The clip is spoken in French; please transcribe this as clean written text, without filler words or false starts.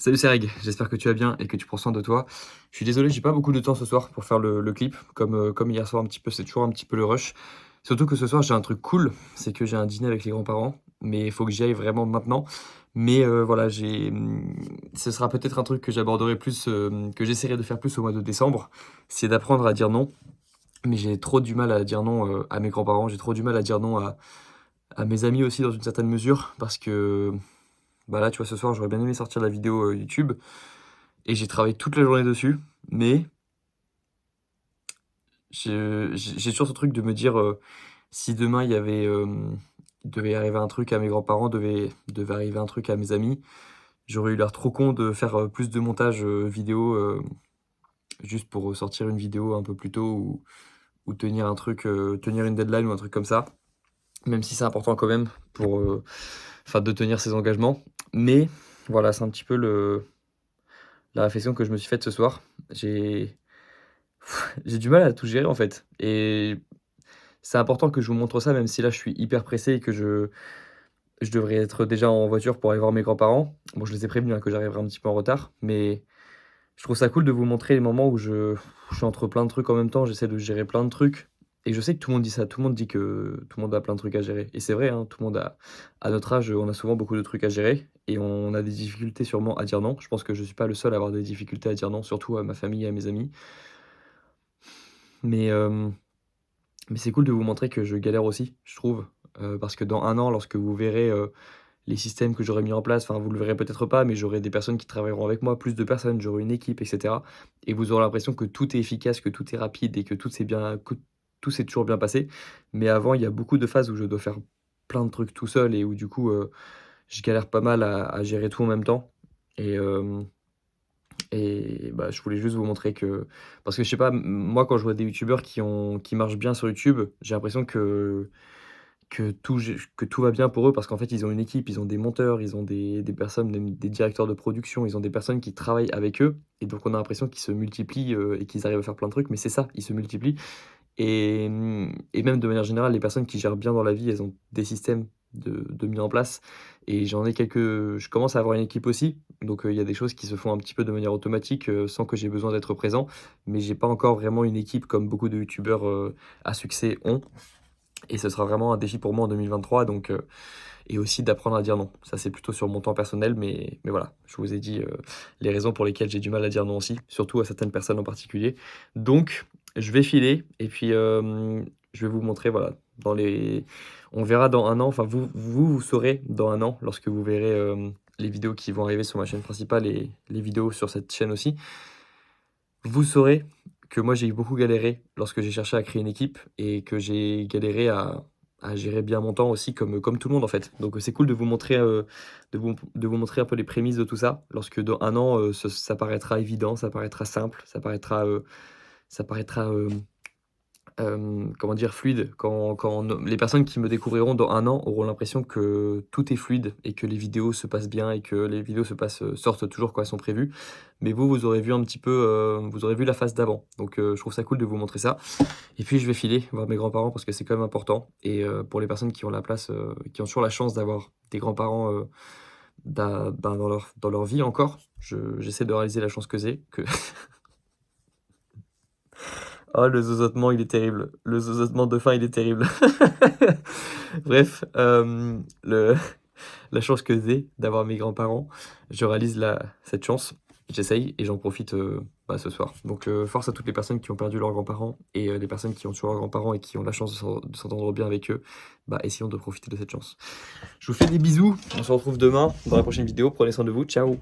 Salut, c'est Reg, j'espère que tu vas bien et que tu prends soin de toi. Je suis désolé, j'ai pas beaucoup de temps ce soir pour faire le clip, comme hier soir un petit peu, c'est toujours un petit peu le rush. Surtout que ce soir j'ai un truc cool, c'est que j'ai un dîner avec les grands-parents, mais il faut que j'y aille vraiment maintenant. Mais voilà, ce sera peut-être un truc que j'aborderai plus, que j'essaierai de faire plus au mois de décembre, c'est d'apprendre à dire non. Mais j'ai trop du mal à dire non à mes grands-parents, j'ai trop du mal à dire non à mes amis aussi dans une certaine mesure, parce que bah là, tu vois, ce soir, j'aurais bien aimé sortir la vidéo YouTube et j'ai travaillé toute la journée dessus, mais j'ai toujours ce truc de me dire, si demain il devait arriver un truc à mes grands-parents, devait arriver un truc à mes amis, j'aurais eu l'air trop con de faire, plus de montage, vidéo, juste pour, sortir une vidéo un peu plus tôt ou tenir un truc, tenir une deadline ou un truc comme ça. Même si c'est important quand même pour, enfin de tenir ses engagements. Mais voilà, c'est un petit peu le la réflexion que je me suis faite ce soir. J'ai j'ai du mal à tout gérer en fait et c'est important que je vous montre ça même si là je suis hyper pressé et que je devrais être déjà en voiture pour aller voir mes grands-parents. Bon, je les ai prévenus, hein, que j'arriverai un petit peu en retard, mais je trouve ça cool de vous montrer les moments où je suis entre plein de trucs en même temps, j'essaie de gérer plein de trucs et je sais que tout le monde dit ça, tout le monde dit que tout le monde a plein de trucs à gérer et c'est vrai, hein, tout le monde a à notre âge, on a souvent beaucoup de trucs à gérer et on a des difficultés sûrement à dire non. Je pense que je suis pas le seul à avoir des difficultés à dire non, surtout à ma famille et à mes amis. Mais, mais c'est cool de vous montrer que je galère aussi, je trouve, parce que dans un an, lorsque vous verrez, les systèmes que j'aurai mis en place, enfin, vous le verrez peut-être pas, mais j'aurai des personnes qui travailleront avec moi, plus de personnes, j'aurai une équipe et cetera et vous aurez l'impression que tout est efficace, que tout est rapide et que tout s'est toujours bien passé. Mais avant, il y a beaucoup de phases où je dois faire plein de trucs tout seul et où du coup, je galère pas mal à gérer tout en même temps et bah, je voulais juste vous montrer que parce que je sais pas, moi quand je vois des youtubeurs qui marchent bien sur YouTube, j'ai l'impression que tout va bien pour eux parce qu'en fait, ils ont une équipe, ils ont des monteurs, ils ont des personnes, des directeurs de production, ils ont des personnes qui travaillent avec eux et donc on a l'impression qu'ils se multiplient, et qu'ils arrivent à faire plein de trucs, mais c'est ça, ils se multiplient et même de manière générale, les personnes qui gèrent bien dans la vie, elles ont des systèmes de mis en place et j'en ai quelques je commence à avoir une équipe aussi, donc il y a des choses qui se font un petit peu de manière automatique, sans que j'ai besoin d'être présent, mais j'ai pas encore vraiment une équipe comme beaucoup de youtubeurs, à succès ont et ce sera vraiment un défi pour moi en 2023 donc et aussi d'apprendre à dire non. Ça, c'est plutôt sur mon temps personnel, mais voilà, je vous ai dit, les raisons pour lesquelles j'ai du mal à dire non aussi, surtout à certaines personnes en particulier. Donc je vais filer et puis, je vais vous montrer, voilà, dans les on verra dans un an, enfin vous saurez dans un an lorsque vous verrez, les vidéos qui vont arriver sur ma chaîne principale et les vidéos sur cette chaîne aussi. Vous saurez que moi, j'ai beaucoup galéré lorsque j'ai cherché à créer une équipe et que j'ai galéré à gérer bien mon temps aussi comme tout le monde, en fait. Donc, c'est cool de vous montrer, de vous montrer un peu les prémices de tout ça. Lorsque dans un an, ça paraîtra évident, ça paraîtra simple, ça paraîtra, comment dire? Fluide. Quand no les personnes qui me découvriront dans un an auront l'impression que tout est fluide et que les vidéos se passent bien et que les vidéos sortent toujours quand elles sont prévues. Mais vous, vous aurez vu un petit peu, vous aurez vu la phase d'avant. Donc je trouve ça cool de vous montrer ça et puis je vais filer voir mes grands-parents parce que c'est quand même important et pour les personnes qui ont la place, qui ont toujours la chance d'avoir des grands-parents, dans leur vie encore, j'essaie de réaliser la chance que j'ai, que oh le zozotement, il est terrible. Le zozotement de fin, il est terrible. Bref, la chance que j'ai d'avoir mes grands-parents, je réalise cette chance, j'essaye et j'en profite, bah, ce soir. Donc force à toutes les personnes qui ont perdu leurs grands-parents et les personnes qui ont toujours leurs grands-parents et qui ont la chance de s'entendre bien avec eux, bah, essayons de profiter de cette chance. Je vous fais des bisous, on se retrouve demain dans la prochaine vidéo, prenez soin de vous, ciao!